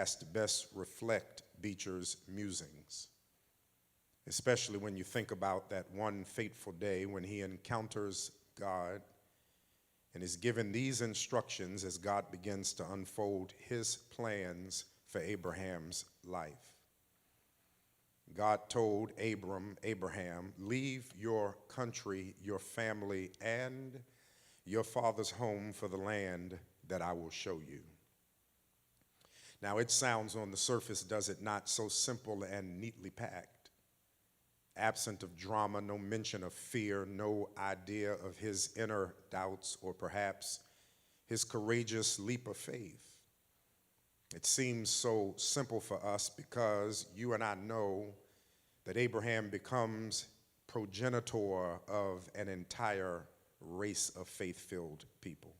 past best reflect Beecher's musings, especially when you think about that one fateful day when he encounters God and is given these instructions as God begins to unfold his plans for Abraham's life. God told Abraham, leave your country, your family, and your father's home for the land that I will show you. Now it sounds on the surface, does it not, so simple and neatly packed. Absent of drama, no mention of fear, no idea of his inner doubts or perhaps his courageous leap of faith. It seems so simple for us because you and I know that Abraham becomes progenitor of an entire race of faith-filled people.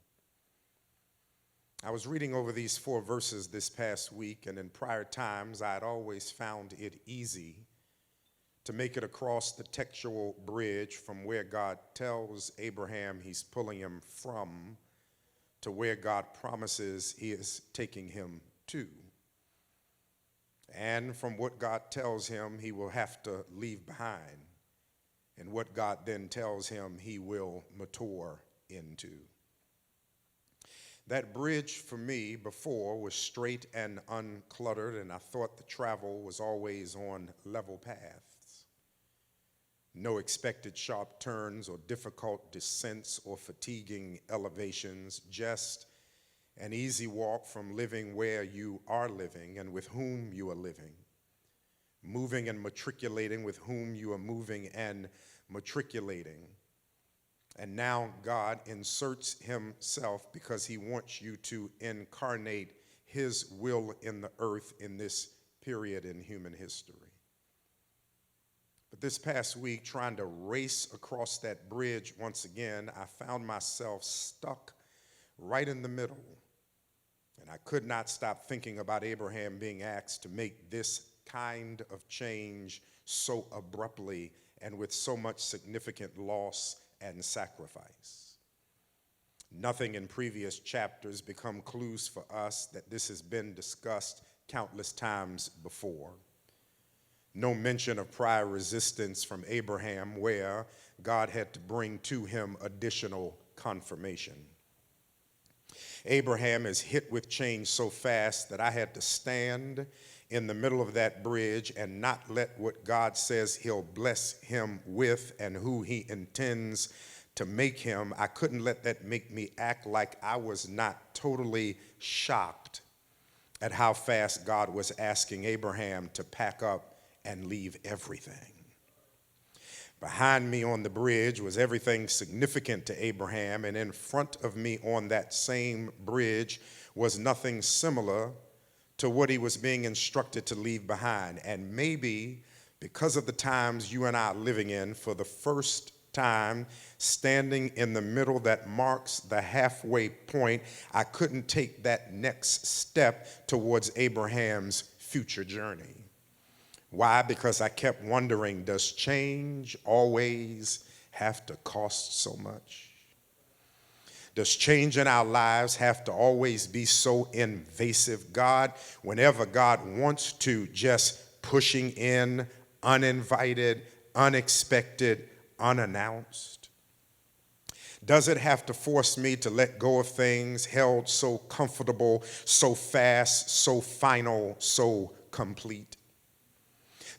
I was reading over these 4 verses this past week, and in prior times I had always found it easy to make it across the textual bridge from where God tells Abraham he's pulling him from to where God promises he is taking him to. And from what God tells him he will have to leave behind, and what God then tells him he will mature into. That bridge for me before was straight and uncluttered, and I thought the travel was always on level paths. No expected sharp turns or difficult descents or fatiguing elevations, just an easy walk from living where you are living and with whom you are living, moving and matriculating with whom you are moving and matriculating. And now God inserts himself because he wants you to incarnate his will in the earth in this period in human history. But this past week, trying to race across that bridge once again, I found myself stuck right in the middle. And I could not stop thinking about Abraham being asked to make this kind of change so abruptly and with so much significant loss and sacrifice. Nothing in previous chapters become clues for us that this has been discussed countless times before. No mention of prior resistance from Abraham where God had to bring to him additional confirmation. Abraham is hit with change so fast that I had to stand in the middle of that bridge and not let what God says he'll bless him with and who he intends to make him. I couldn't let that make me act like I was not totally shocked at how fast God was asking Abraham to pack up and leave everything. Behind me on the bridge was everything significant to Abraham, and in front of me on that same bridge was nothing similar to what he was being instructed to leave behind. And maybe because of the times you and I are living in, for the first time, standing in the middle that marks the halfway point, I couldn't take that next step towards Abraham's future journey. Why? Because I kept wondering, does change always have to cost so much? Does change in our lives have to always be so invasive? God, whenever God wants to, just pushing in uninvited, unexpected, unannounced? Does it have to force me to let go of things held so comfortable, so fast, so final, so complete?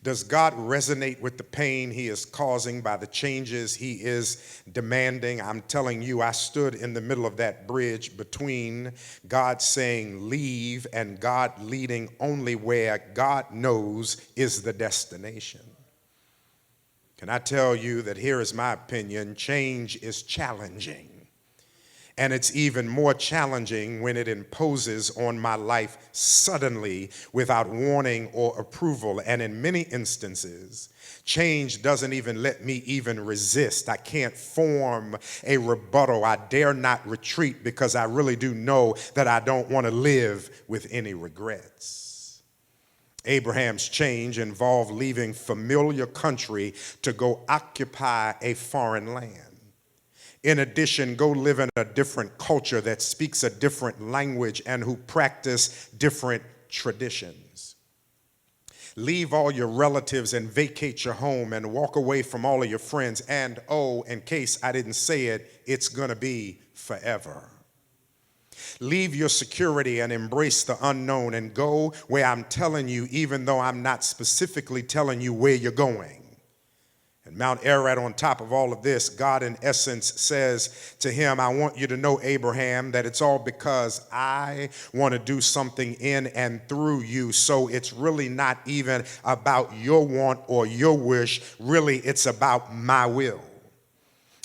Does God resonate with the pain he is causing by the changes he is demanding? I'm telling you, I stood in the middle of that bridge between God saying leave and God leading only where God knows is the destination. Can I tell you that here is my opinion, change is challenging. And it's even more challenging when it imposes on my life suddenly without warning or approval. And in many instances, change doesn't even let me even resist. I can't form a rebuttal. I dare not retreat because I really do know that I don't want to live with any regrets. Abraham's change involved leaving familiar country to go occupy a foreign land. In addition, go live in a different culture that speaks a different language and who practice different traditions. Leave all your relatives and vacate your home and walk away from all of your friends. And, oh, in case I didn't say it, it's going to be forever. Leave your security and embrace the unknown and go where I'm telling you, even though I'm not specifically telling you where you're going. And Mount Ararat, on top of all of this, God in essence says to him, I want you to know, Abraham, that it's all because I want to do something in and through you. So it's really not even about your want or your wish. Really, it's about my will.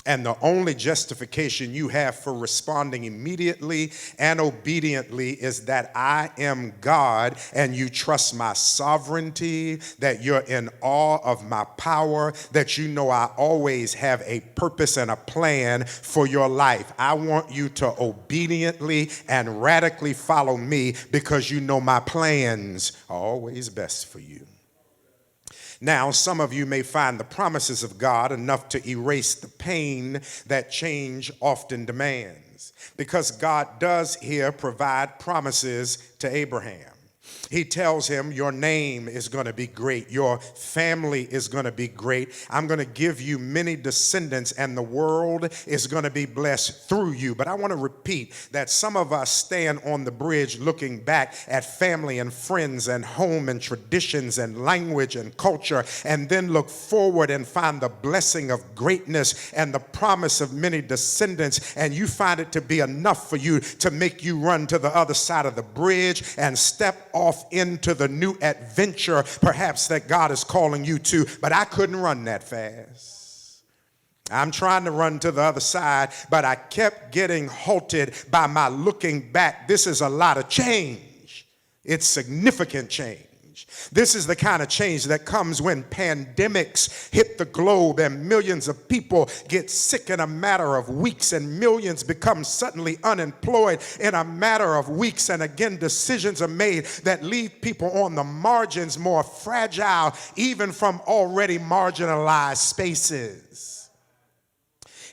And the only justification you have for responding immediately and obediently is that I am God and you trust my sovereignty, that you're in awe of my power, that you know I always have a purpose and a plan for your life. I want you to obediently and radically follow me because you know my plans are always best for you. Now, some of you may find the promises of God enough to erase the pain that change often demands, because God does here provide promises to Abraham. He tells him, your name is going to be great. Your family is going to be great. I'm going to give you many descendants, and the world is going to be blessed through you. But I want to repeat that some of us stand on the bridge looking back at family and friends and home and traditions and language and culture, and then look forward and find the blessing of greatness and the promise of many descendants, and you find it to be enough for you to make you run to the other side of the bridge and step off into the new adventure perhaps that God is calling you to. But I couldn't run that fast. I'm trying to run to the other side, but I kept getting halted by my looking back. This is a lot of change. It's significant change. This is the kind of change that comes when pandemics hit the globe and millions of people get sick in a matter of weeks, and millions become suddenly unemployed in a matter of weeks. And again, decisions are made that leave people on the margins more fragile, even from already marginalized spaces.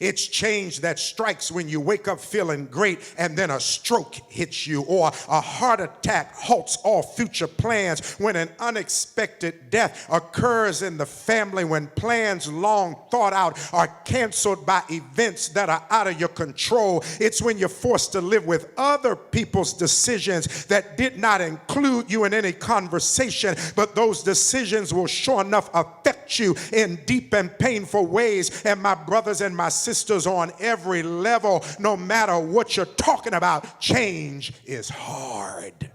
It's change that strikes when you wake up feeling great and then a stroke hits you, or a heart attack halts all future plans, when an unexpected death occurs in the family, when plans long thought out are canceled by events that are out of your control. It's when you're forced to live with other people's decisions that did not include you in any conversation, but those decisions will sure enough affect you in deep and painful ways. And my brothers and my sisters, on every level, no matter what you're talking about, change is hard.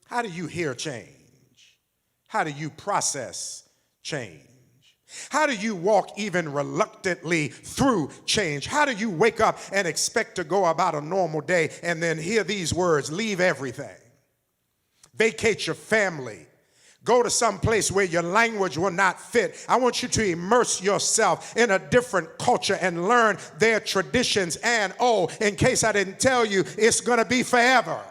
How do you hear change? How do you process change? How do you walk even reluctantly through change? How do you wake up and expect to go about a normal day and then hear these words, leave everything, vacate your family, go to some place where your language will not fit? I want you to immerse yourself in a different culture and learn their traditions. And, oh, in case I didn't tell you, it's going to be forever.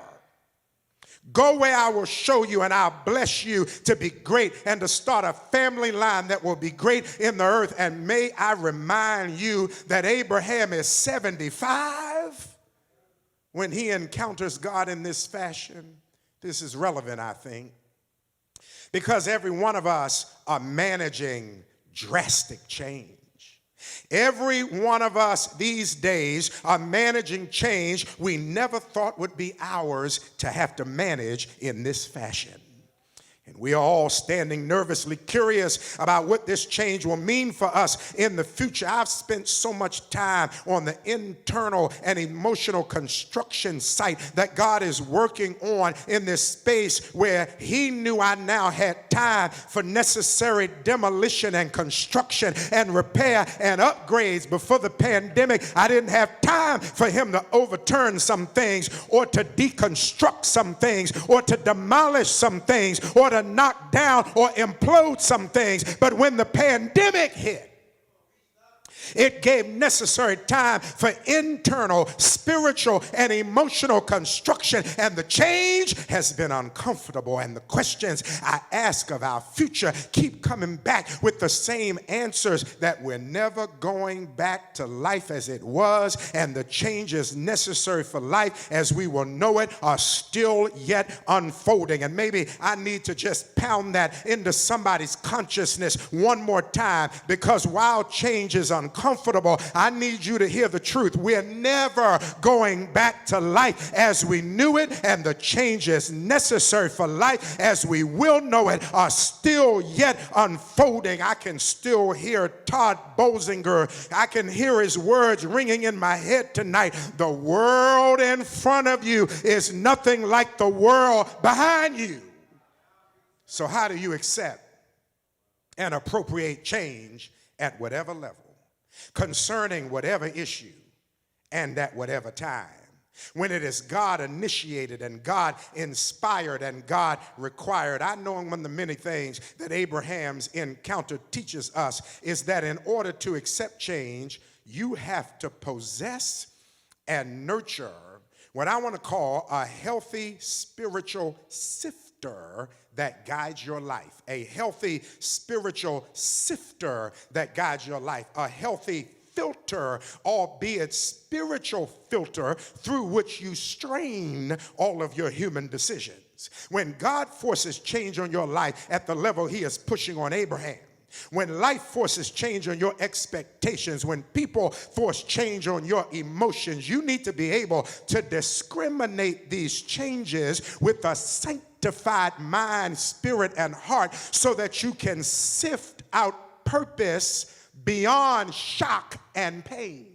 Go where I will show you and I'll bless you to be great and to start a family line that will be great in the earth. And may I remind you that Abraham is 75 when he encounters God in this fashion. This is relevant, I think, because every one of us are managing drastic change. Every one of us these days are managing change we never thought would be ours to have to manage in this fashion. And we are all standing nervously curious about what this change will mean for us in the future. I've spent so much time on the internal and emotional construction site that God is working on in this space where he knew I now had time for necessary demolition and construction and repair and upgrades. Before the pandemic, I didn't have time for him to overturn some things or to deconstruct some things or to demolish some things or to knock down or implode some things. But when the pandemic hit, It gave necessary time for internal, spiritual, and emotional construction. And the change has been uncomfortable. And the questions I ask of our future keep coming back with the same answers, that we're never going back to life as it was. And the changes necessary for life as we will know it are still yet unfolding. And maybe I need to just pound that into somebody's consciousness one more time, because while change is uncomfortable, I need you to hear the truth. We're never going back to life as we knew it, and the changes necessary for life as we will know it are still yet unfolding. I can still hear Todd Bolsinger. I can hear his words ringing in my head tonight. The world in front of you is nothing like the world behind you. So how do you accept and appropriate change at whatever level, concerning whatever issue, and at whatever time? When it is God initiated and God inspired and God required. I know one of the many things that Abraham's encounter teaches us is that in order to accept change, you have to possess and nurture what I want to call a healthy spiritual sifter that guides your life. A healthy spiritual sifter that guides your life. A healthy filter, albeit spiritual filter, through which you strain all of your human decisions. When God forces change on your life at the level he is pushing on Abraham, when life forces change on your expectations, when people force change on your emotions, you need to be able to discriminate these changes with a sanctified mind, spirit, and heart, so that you can sift out purpose beyond shock and pain.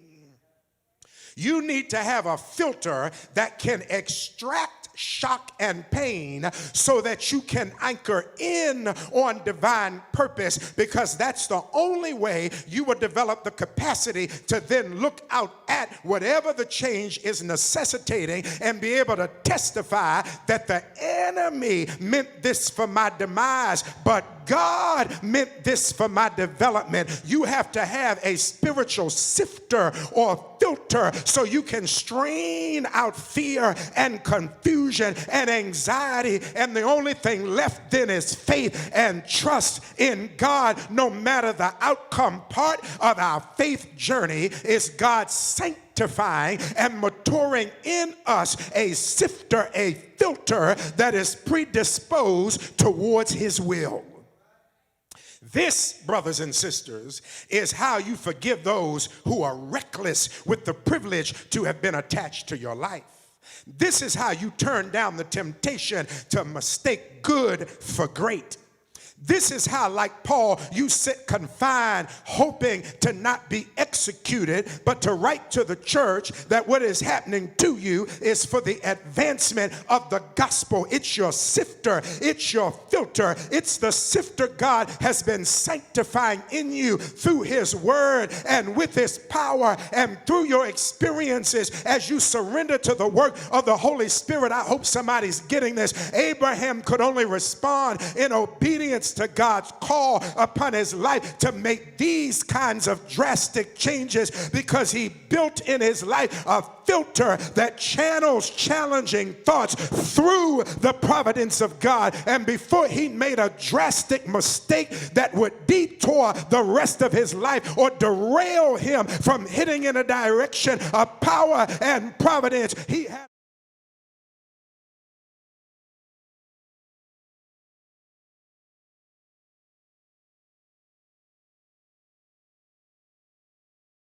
You need to have a filter that can extract shock and pain so that you can anchor in on divine purpose, because that's the only way you will develop the capacity to then look out at whatever the change is necessitating and be able to testify that the enemy meant this for my demise, but God meant this for my development. You have to have a spiritual sifter or filter so you can strain out fear and confusion and anxiety, and the only thing left then is faith and trust in God. No matter the outcome, part of our faith journey is God sanctifying and maturing in us a sifter, a filter that is predisposed towards his will. This, brothers and sisters, is how you forgive those who are reckless with the privilege to have been attached to your life. This is how you turn down the temptation to mistake good for great. This is how, like Paul, you sit confined, hoping to not be executed, but to write to the church that what is happening to you is for the advancement of the gospel. It's your sifter. It's your filter. It's the sifter God has been sanctifying in you through his word and with his power and through your experiences as you surrender to the work of the Holy Spirit. I hope somebody's getting this. Abraham could only respond in obedience to God's call upon his life to make these kinds of drastic changes, because he built in his life a filter that channels challenging thoughts through the providence of God. And before he made a drastic mistake that would detour the rest of his life or derail him from hitting in a direction of power and providence, he had